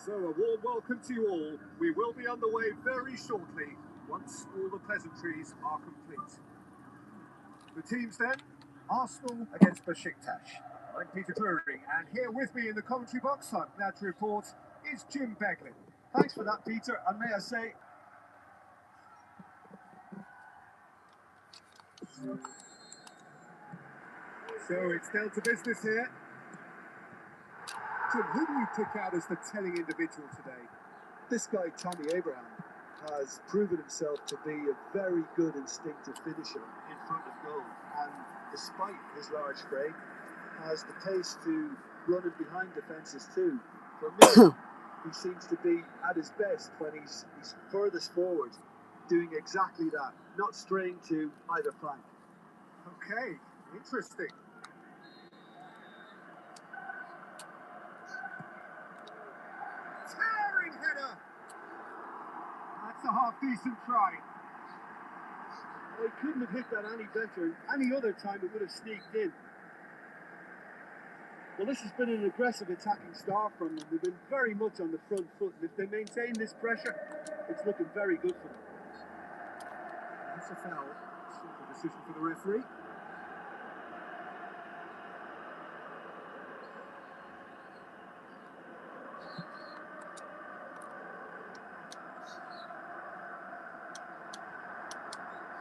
So a warm welcome to you all. We will be on the way very shortly, once all the pleasantries are complete. The teams then, Arsenal against Besiktas. I'm Peter Drury, and here with me in the commentary box, I'm glad to report, is Jim Begley. Thanks for that, Peter, and may I say... So it's down to business here. Jim, who do you pick out as the telling individual today? This guy, Tommy Abraham, has proven himself to be a very good instinctive finisher in front of goal. And despite his large frame, has the pace to run in behind defences too. For me, he seems to be at his best when he's furthest forward, doing exactly that, not straying to either flank. Okay, interesting. Towering header! That's a half-decent try. Well, he couldn't have hit that any better. Any other time it would have sneaked in. Well, this has been an aggressive attacking start from them. They've been very much on the front foot, and if they maintain this pressure, it's looking very good for them. That's a foul. Simple decision for the referee.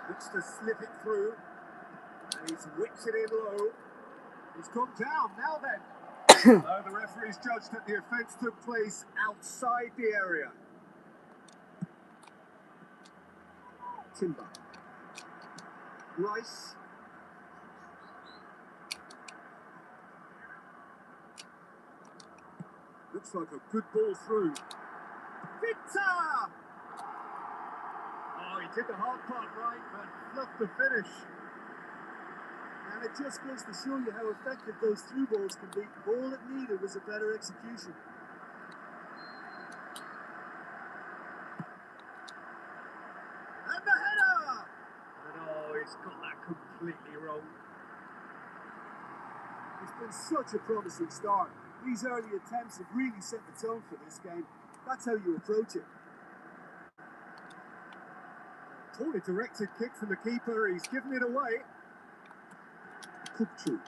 Looks to slip it through, and he's whipped it in low. He's come down, now then. The referee's judged that the offence took place outside the area. Timber. Rice. Looks like a good ball through. Victor! Oh, he did the hard part right, but fluffed the finish. And it just goes to show you how effective those through balls can be. All it needed was a better execution. And the header! And oh, he's got that completely wrong. It's been such a promising start. These early attempts have really set the tone for this game. That's how you approach it. Poorly directed kick from the keeper, he's given it away. Kupchu.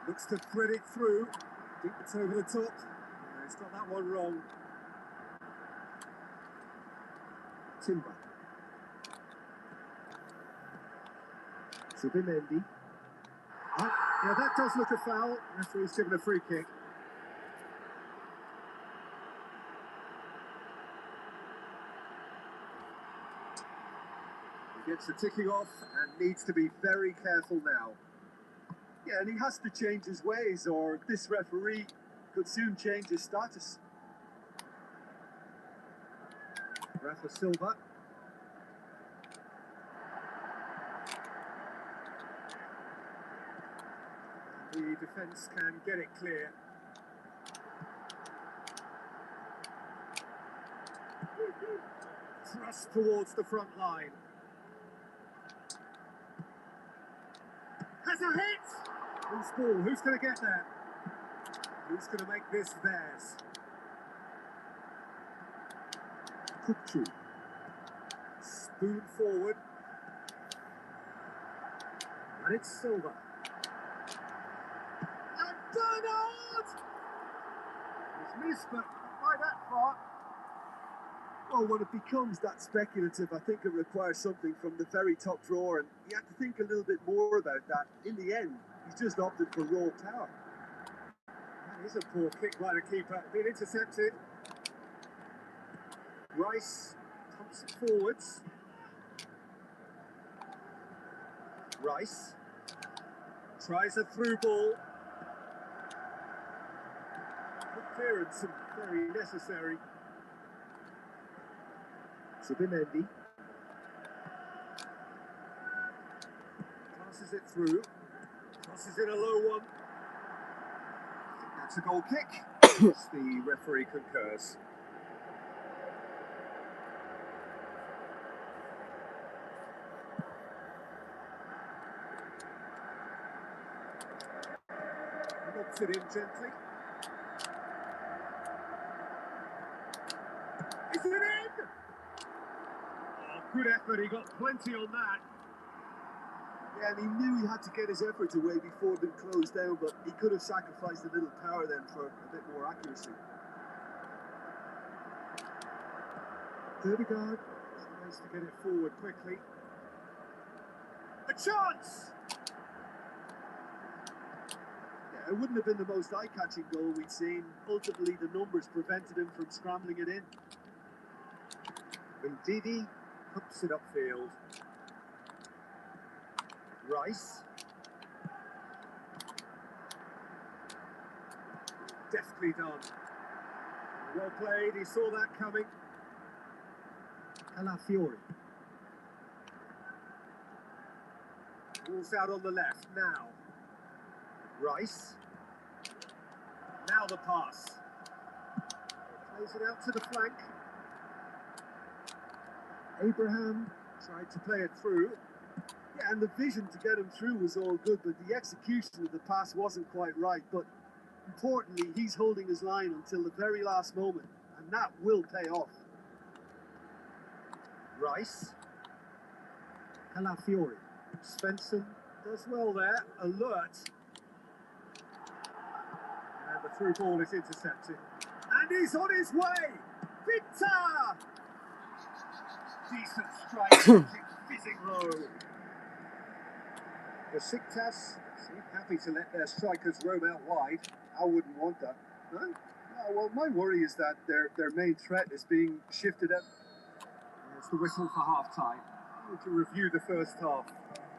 Looks to thread it through. I think it's over the top. He's got that one wrong. Timber. Subimendi. Oh, yeah, that does look a foul. Referee's given a free kick. He gets the ticking off and needs to be very careful now. Yeah, and he has to change his ways, or this referee could soon change his status. Rafa Silva. The defence can get it clear. Thrust towards the front line. Has a hit! Loose ball, who's going to get there? Who's going to make this theirs? Kupchu. Spoon forward. And it's Silva. And Bernard! He's missed, but not by that far. Well, when it becomes that speculative, I think it requires something from the very top drawer, and you have to think a little bit more about that. In the end, he's just opted for raw power. That is a poor kick by the keeper, being intercepted. Rice pumps it forwards. Rice tries a through ball. clearance and very necessary. Menjadi. Passes it through. Crosses in a low one. That's a goal kick. Yes, the referee concurs. Knocks it in gently. Is it in? Oh, good effort. He got plenty on that. Yeah, and he knew he had to get his efforts away before being closed down, but he could have sacrificed a little power then for a bit more accuracy. Perjalanan tries to get it forward quickly. A chance! Yeah, it wouldn't have been the most eye-catching goal we'd seen. Ultimately, the numbers prevented him from scrambling it in. Menjadi hooks it upfield. Rice. Deftly done. Well played, he saw that coming. Calafiori. Ball's out on the left now. Rice. Now the pass. Plays it out to the flank. Abraham Tried to play it through. Yeah, and the vision to get him through was all good, but the execution of the pass wasn't quite right. But importantly, he's holding his line until the very last moment, and that will pay off. Rice. Calafiori. Svensson does well there. Alert. And the through ball is intercepted. And he's on his way. Victor! Decent strike. Fizzing low. The Besiktas seem happy to let their strikers roam out wide. I wouldn't want that. No? Oh, well, my worry is that their main threat is being shifted up. It's the whistle for half-time. We can review the first half.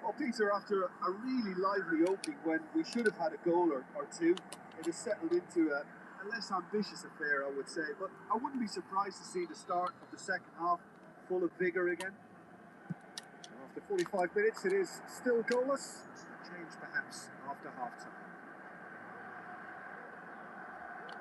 Well, Peter, after a really lively opening when we should have had a goal or two, it has settled into a less ambitious affair, I would say. But I wouldn't be surprised to see the start of the second half full of vigour again. After 45 minutes, it is still goalless. A change perhaps after half-time.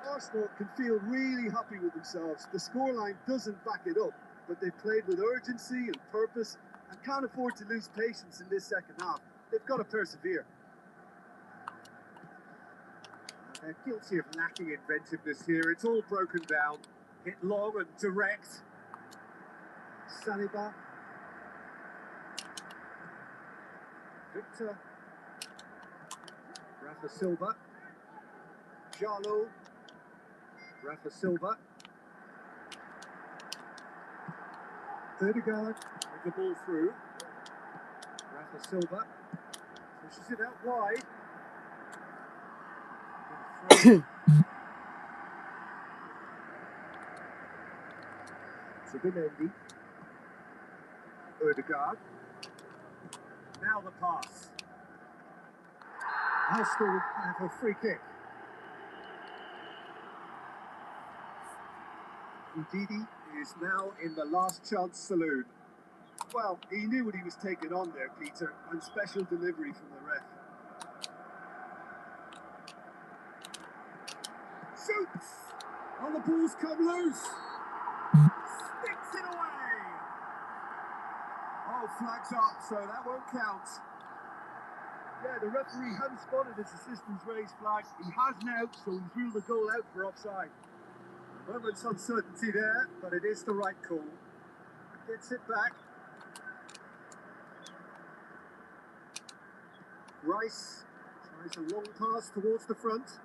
Arsenal can feel really happy with themselves. The scoreline doesn't back it up, but they've played with urgency and purpose and can't afford to lose patience in this second half. They've got to persevere. They're guilty of lacking inventiveness here. It's all broken down. Hit long and direct. Saliba. Victor. Rafa Silva. Jalo. Rafa Silva. Perjalanan with the ball through. Rafa Silva pushes it out wide. Menjadi. Odegaard. Now the pass. Arsenal have a free kick. Menjadi is now in the last chance saloon. Well, he knew what he was taking on there, Peter, and special delivery from the ref. Shoots! And the ball's come loose. Sticks it away. Oh, flags up, so that won't count. Yeah, the referee hadn't spotted his assistant's raised flag. He has now, so he's ruled the goal out for offside. Moment's uncertainty there, but it is the right call. Gets it back. Rice tries a long pass towards the front.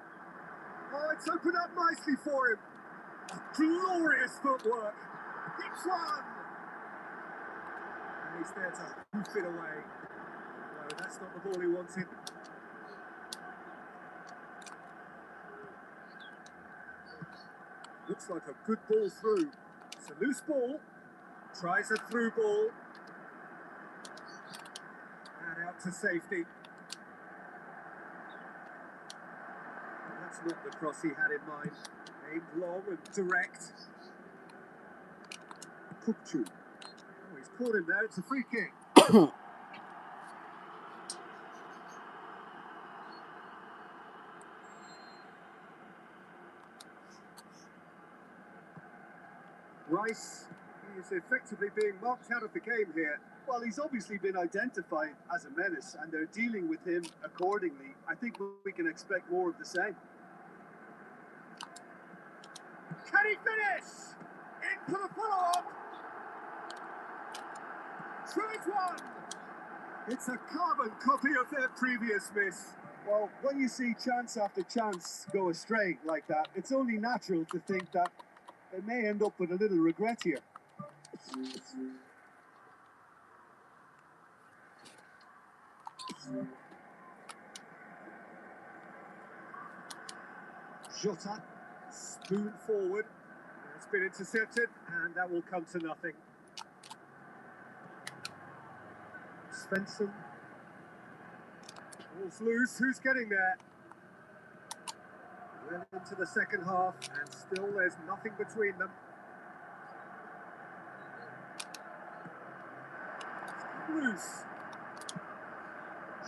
Oh, it's opened up nicely for him. Glorious footwork. Hits one. And he's there to hoof it away. No, that's not the ball he wanted. Looks like a good ball through. It's a loose ball. Tries a through ball. And out to safety. That's not the cross he had in mind. Aimed long and direct. Pukchu. Oh, he's caught him there. It's a free kick. Rice is effectively being marked out of the game here. Well, he's obviously been identified as a menace, and they're dealing with him accordingly. I think we can expect more of the same. Can he finish? Into the follow-up. 2-1. It's a carbon copy of their previous miss. Well, when you see chance after chance go astray like that, it's only natural to think that they may end up with a little regret here. Jota, spoon forward. It's been intercepted, and that will come to nothing. Svensson. Ball's loose. Who's getting there? Well into the second half, and still there's nothing between them. Loose.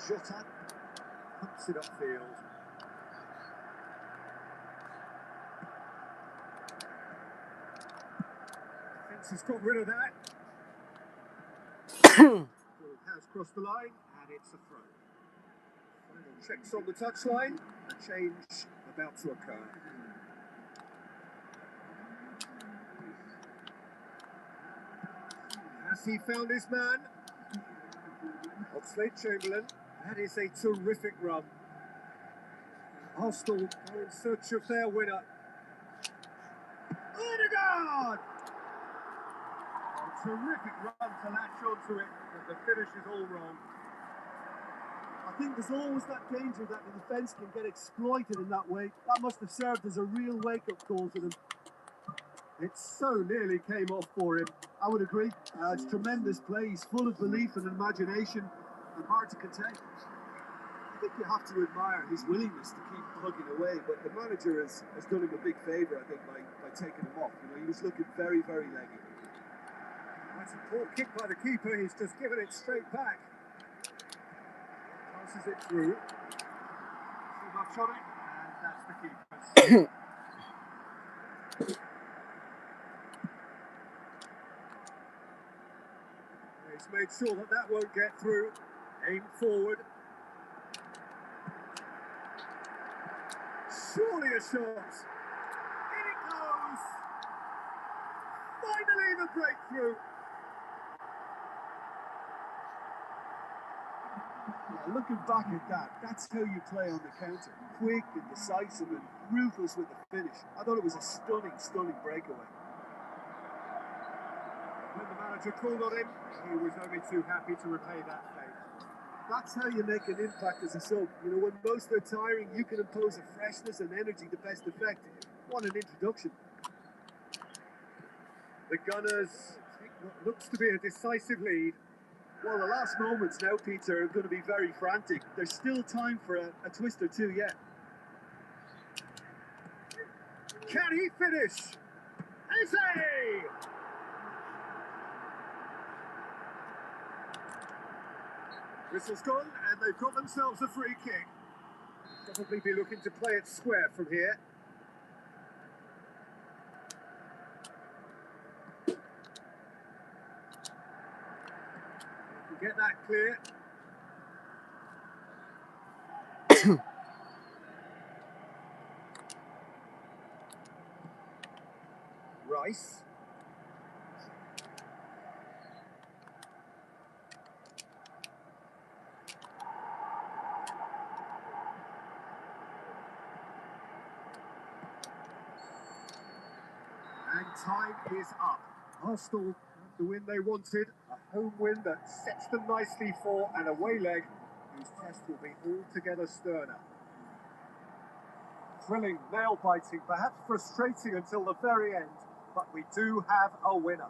Jota pumps it upfield. Defence has got rid of that. Ball has crossed the line, and it's a throw. Final checks on the touchline. A change about to occur. Has he found his man? Oxlade-Chamberlain. That is a terrific run. Arsenal are in search of their winner. Odegaard! A terrific run to latch onto it, but the finish is all wrong. I think there's always that danger that the defence can get exploited in that way. That must have served as a real wake-up call for them. It so nearly came off for him. I would agree. It's tremendous play. He's full of belief and imagination and hard to contain. I think you have to admire his willingness to keep plugging away, but the manager has done him a big favour, I think, by taking him off. You know, he was looking very, very leggy. That's a poor kick by the keeper. He's just given it straight back. Passes it through. Too much on it, and that's the keeper's. He's made sure that that won't get through. Aim forward. Surely a shot. In it goes. Finally the breakthrough. Yeah, looking back at that, that's how you play on the counter. Quick and decisive and ruthless with the finish. I thought it was a stunning, stunning breakaway. When the manager called on him, he was only too happy to repay that favour. That's how you make an impact as a sub. You know, when most are tiring, you can impose a freshness and energy to best effect. What an introduction. The Gunners take what looks to be a decisive lead. Well, the last moments now, Peter, are going to be very frantic. There's still time for a twist or two yet. Can he finish? Eze! Whistle's gone, and they've got themselves a free kick. Probably be looking to play it square from here. Get that clear. Rice. And time is up. Arsenal have the win they wanted. A home win that sets them nicely for an away leg whose test will be altogether sterner. Thrilling, nail-biting, perhaps frustrating until the very end, but we do have a winner.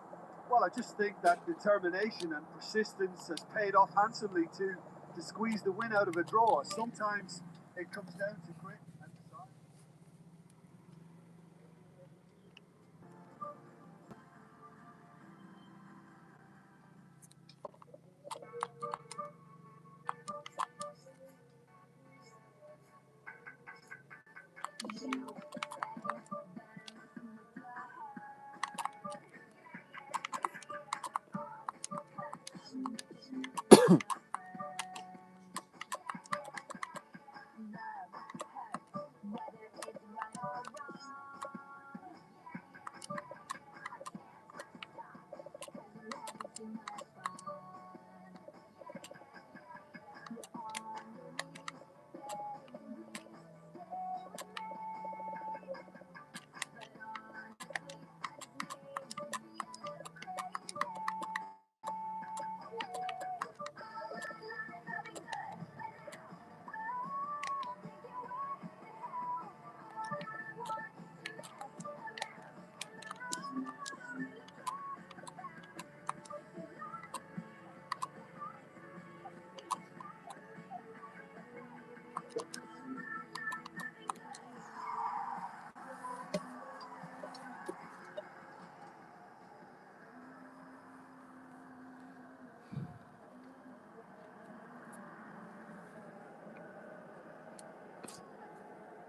Well, I just think that determination and persistence has paid off handsomely to squeeze the win out of a draw. Sometimes it comes down to grit and desire.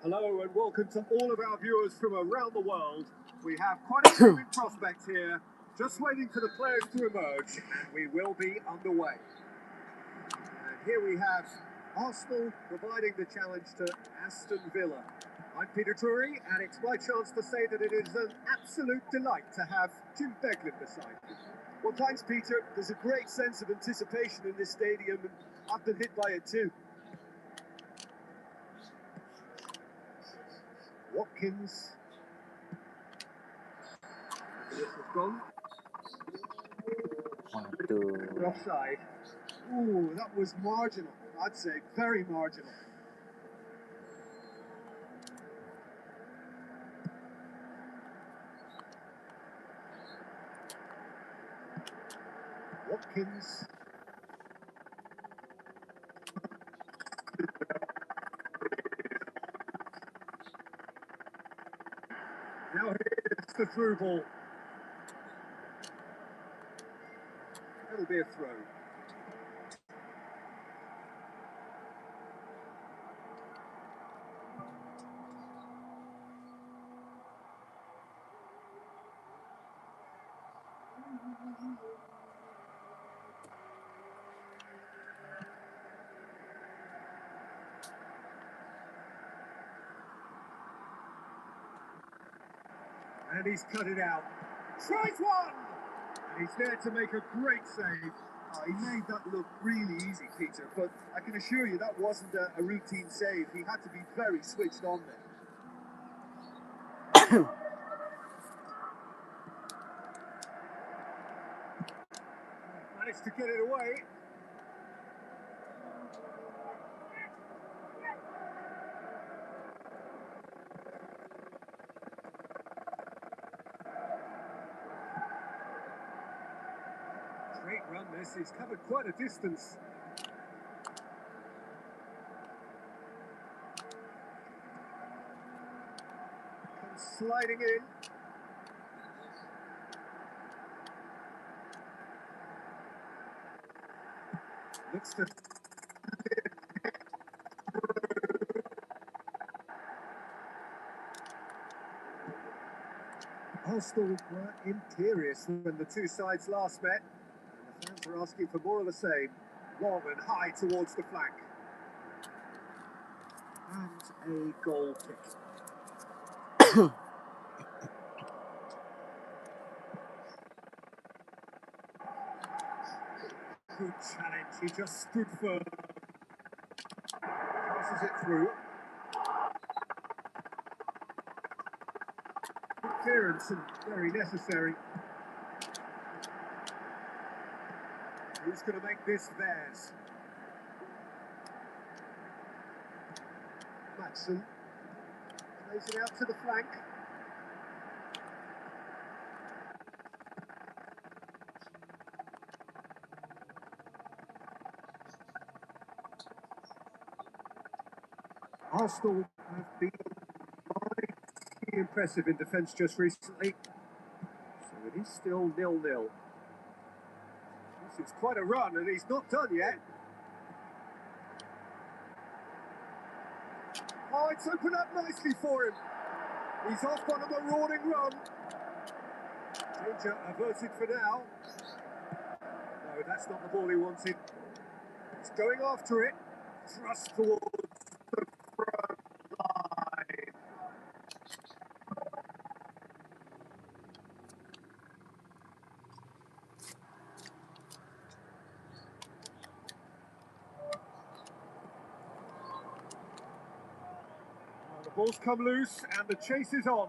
Hello and welcome to all of our viewers from around the world. We have quite a thrilling prospect here, just waiting for the players to emerge, and we will be underway. And here we have Arsenal providing the challenge to Aston Villa. I'm Peter Drury, and it's my chance to say that it is an absolute delight to have Jim Beglin beside me. Well, thanks, Peter. There's a great sense of anticipation in this stadium, and I've been hit by it too. Watkins. This is gone. Waduh. Offside. Ooh, that was marginal. I'd say very marginal. Watkins. Now here's the through ball. It'll be a throw. And he's cut it out. Tries one! And he's there to make a great save. Oh, he made that look really easy, Peter, but I can assure you that wasn't a routine save. He had to be very switched on there. Managed to get it away. Great run this, he's covered quite a distance. Comes sliding in. Looks to... Arsenal were imperious when the two sides last met. And the fans are asking for more of the same. Long and high towards the flank. And a goal kick. Good challenge, he just stood firm. Passes it through. Clearance and very necessary. Who's going to make this theirs? Matson plays it out to the flank. Arsenal have been mighty impressive in defence just recently, so it is still 0-0. This is quite a run, and he's not done yet. Oh, it's opened up nicely for him. He's off on a marauding run. Danger averted for now. No, that's not the ball he wanted. He's going after it. Thrust towards the front line. Well, the ball's come loose and the chase is on.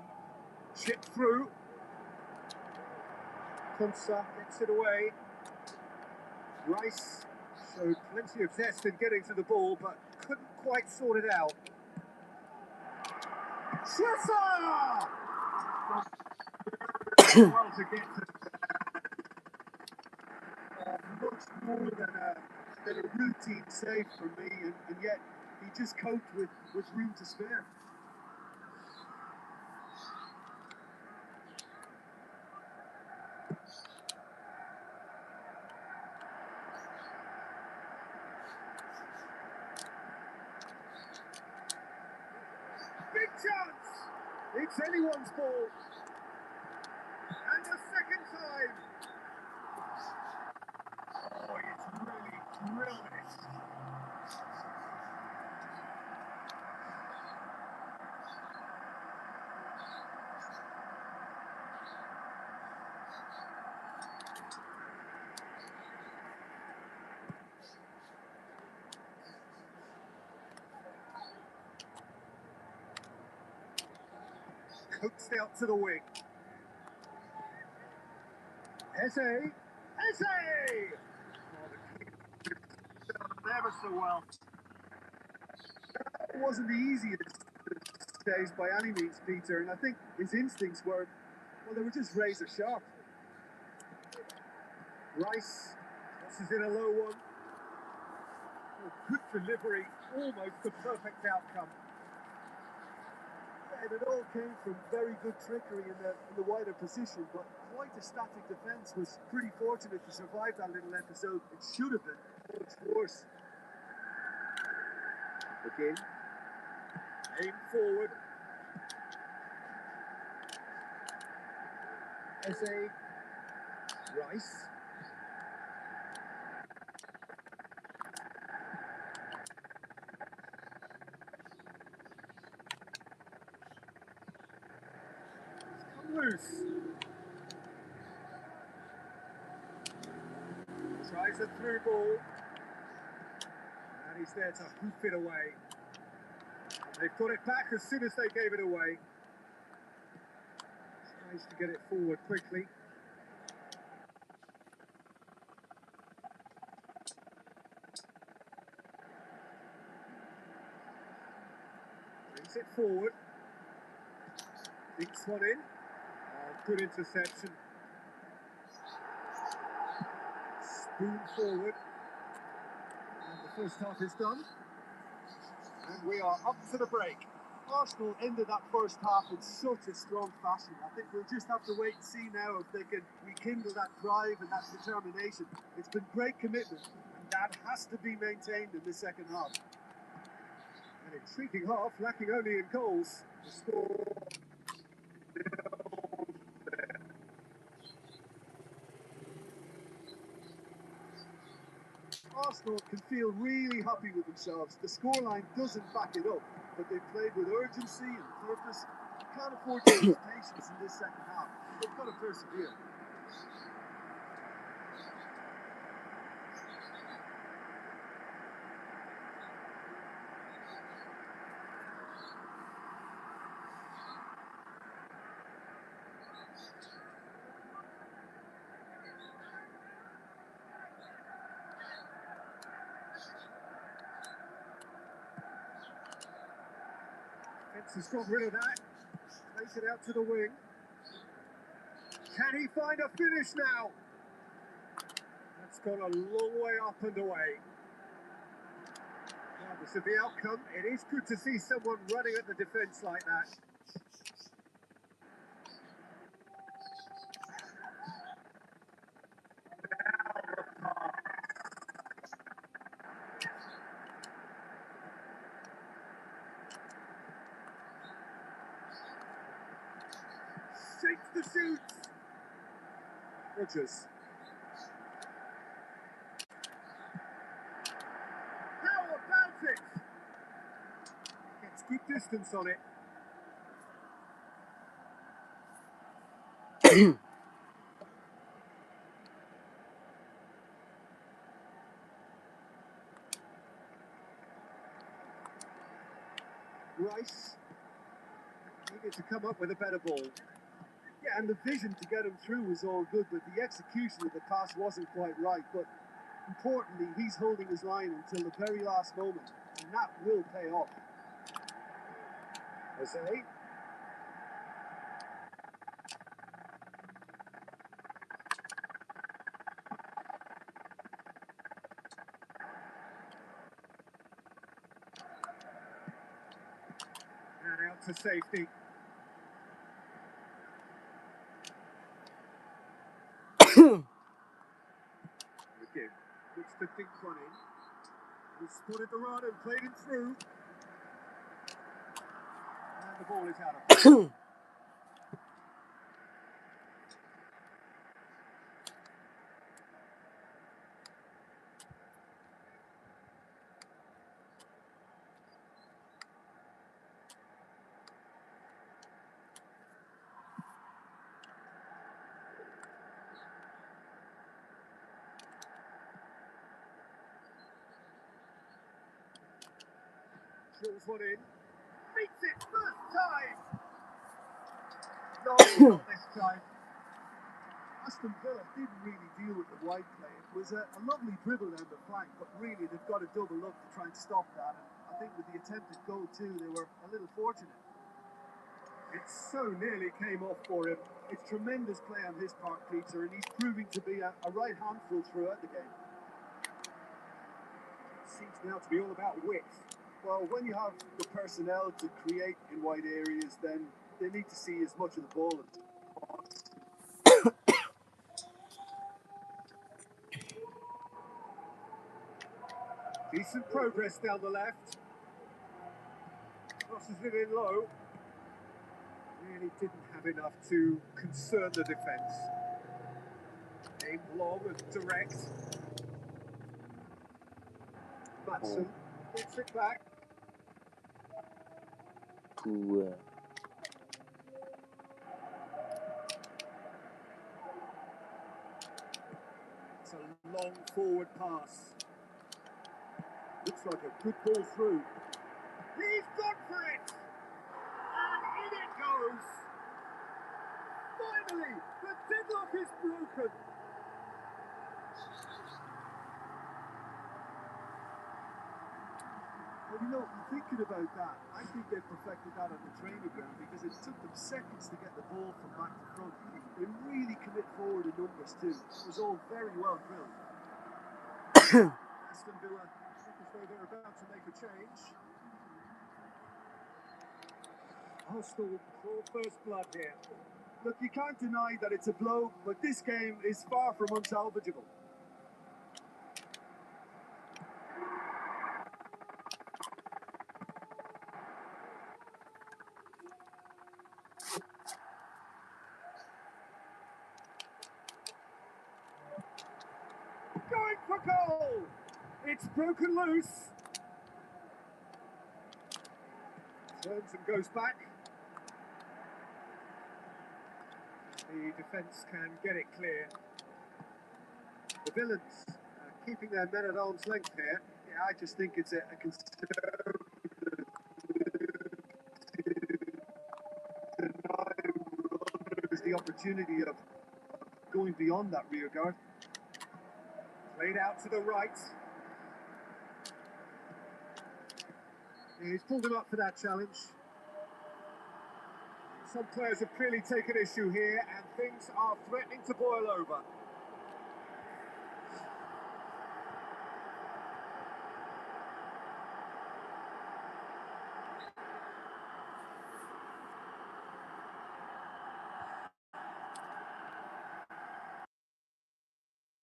Chip through. Konsa gets it away. Rice showed plenty of zest in getting to the ball, but couldn't quite sort it out. Chessa! Well to get to Much more than a routine save for me, and yet he just coped with room to spare. Chance! It's anyone's ball. And the second time. Oh, it's really drilled it. Coaxed out to the wing. Eze! Eze! Oh, the keeper done ever so well. It wasn't the easiest days by any means, Peter, and I think his instincts were, well, they were just razor sharp. Rice tosses in a low one. Oh, good delivery, almost the perfect outcome. And it all came from very good trickery in the wider position, but quite a static defence. Was pretty fortunate to survive that little episode. It should have been much worse. Again, aim forward. Eze, Rice. Come loose. Tries a through ball. And he's there to hoof it away. They've got it back as soon as they gave it away. Tries to get it forward quickly. Brings it forward. Dinks one in. Good interception. Spoon forward. And the first half is done. And we are up to the break. Arsenal ended that first half in such a strong fashion. I think we'll just have to wait and see now if they can rekindle that drive and that determination. It's been great commitment, and that has to be maintained in the second half. An intriguing half, lacking only in goals. The score. Arsenal can feel really happy with themselves. The scoreline doesn't back it up, but they played with urgency and purpose. You can't afford to lose patience in this second half. They've got to persevere. Gets got rid of that. Takes it out to the wing. Can he find a finish now? That's gone a long way up and away. Regardless of the outcome, it is good to see someone running at the defence like that. Shakes the shoots. Rodgers. How about it? Gets good distance on it. Rice needed to come up with a better ball. Yeah, and the vision to get him through was all good, but the execution of the pass wasn't quite right. But importantly, he's holding his line until the very last moment, and that will pay off. Eze. And out to safety. Again, looks to dink one in. He spotted the run and played it through. And the ball is out of play. Drills one in. Beats it first time. No, not this time. Aston Villa didn't really deal with the wide play. It was a lovely dribble down the flank, but really they've got to double up to try and stop that. And I think with the attempted goal too, they were a little fortunate. It so nearly came off for him. It's tremendous play on his part, Peter, and he's proving to be a right handful throughout the game. It seems now to be all about width. Well, when you have the personnel to create in wide areas, then they need to see as much of the ball as possible. Decent progress down the left. Crosses it in low. Really didn't have enough to concern the defence. Aimed long and direct. Matson gets it back. It's a long forward pass. Looks like a good ball through. He's gone for it! And in it goes! Finally, the deadlock is broken! Well, you know, thinking about that, I think they perfected that on the training ground because it took them seconds to get the ball from back to front. They really commit forward in numbers too. It was all very well drilled. Aston Villa look as though they're about to make a change. Arsenal draw first blood here. Look, you can't deny that it's a blow, but this game is far from unsalvageable. Going for goal! It's broken loose. Turns and goes back. The defence can get it clear. The villains keeping their men at arm's length here. Yeah, I just think it's a conservative the opportunity of going beyond that rear guard. Played out to the right. He's pulled him up for that challenge. Some players have clearly taken issue here, and things are threatening to boil over.